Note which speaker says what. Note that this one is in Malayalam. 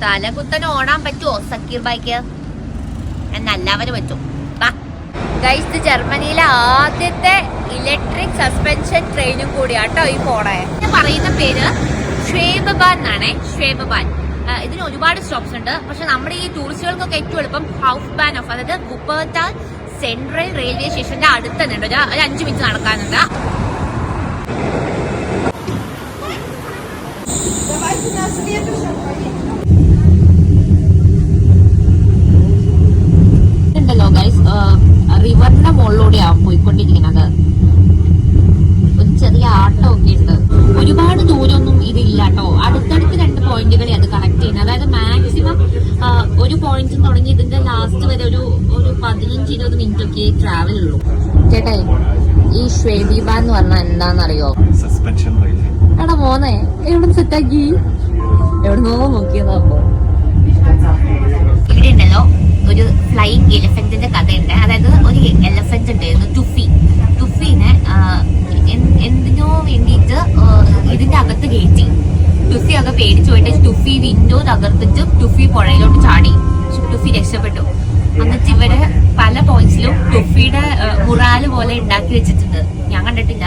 Speaker 1: തലകുത്തനെ ഓടാൻ പറ്റുമോ സക്കീർ ബൈക്ക്? എല്ലാവരും പറ്റും. ഗൈസ്, ജർമ്മനിയിലെ ആദ്യത്തെ ഇലക്ട്രിക് സസ്പെൻഷൻ ട്രെയിനും കൂടിയാട്ടോ ഈ പോണേ. പറയുന്ന പേര് ഷ്വേബബാൻ എന്നാണ്. ഷ്വേബബാൻ. ഇതിന് ഒരുപാട് സ്റ്റോപ്സ് ഉണ്ട്. പക്ഷെ നമ്മുടെ ഈ ടൂറിസ്റ്റുകൾക്കൊക്കെ ഏറ്റവും എളുപ്പം ഹൗഫ്ബാനോഫ്, അതായത് വുപ്പർട്ടാൽ സെൻട്രൽ റെയിൽവേ സ്റ്റേഷന്റെ അടുത്ത് തന്നെ ഉണ്ട്. ഒരു 5 മിനിറ്റ് നടക്കാനുണ്ട്. ഉണ്ടല്ലോ ഗൈസ്, റിവറിന്റെ മുകളിലൂടെയാണ് പോയിക്കൊണ്ടിരിക്കുന്നത്. ഒരു ചെറിയ ആട്ടം ഒക്കെ ഉണ്ട്. ഒരുപാട് ദൂരമൊന്നും ഇതില്ല കേട്ടോ. അടുത്തടുത്ത് 2 പോയിന്റുകളെ അത് കണക്ട് ചെയ്യുന്നത്. അതായത് മാക്സിമം ഒരു പോയിന്റ് തുടങ്ങി ഇതിന്റെ ലാസ്റ്റ് വരെ ഒരു 15-20 മിനിറ്റ് ഒക്കെ ട്രാവൽ ഉള്ളൂ. ചേട്ടേ, ഈ ഷ്വേബിബാൻ എന്ന് പറഞ്ഞാൽ എന്താണെന്നറിയോ?
Speaker 2: Suspension rail.
Speaker 1: എടാ മോനെ, എവിടെ സെറ്റാക്കി? എവിടുന്നോ നോക്കിയതാ. അപ്പൊ ഇവിടെ ഉണ്ടല്ലോ ഒരു ഫ്ലൈയിങ് എലിഫന്റിന്റെ കഥയുണ്ട്. അതായത് ഒരു എലിഫന്റ് ഉണ്ടായിരുന്നു, ടുഫിനെ എന്തിനോ വേണ്ടിയിട്ട് ഇതിന്റെ അകത്ത് കയറ്റി. ടുഫി ഒക്കെ പേടിച്ചു പോയിട്ട് ടുഫി വിൻഡോ തകർത്തിട്ട് ടുഫി പുഴയിലോട്ട് ചാടി. ടുഫി രക്ഷപ്പെട്ടു. എന്നിട്ട് ഇവര് പല പോയിന്റ്സിലും ടുഫിയുടെ മുറാല് പോലെ ഉണ്ടാക്കി വെച്ചിട്ടുണ്ട്. ഞാൻ കണ്ടിട്ടില്ല.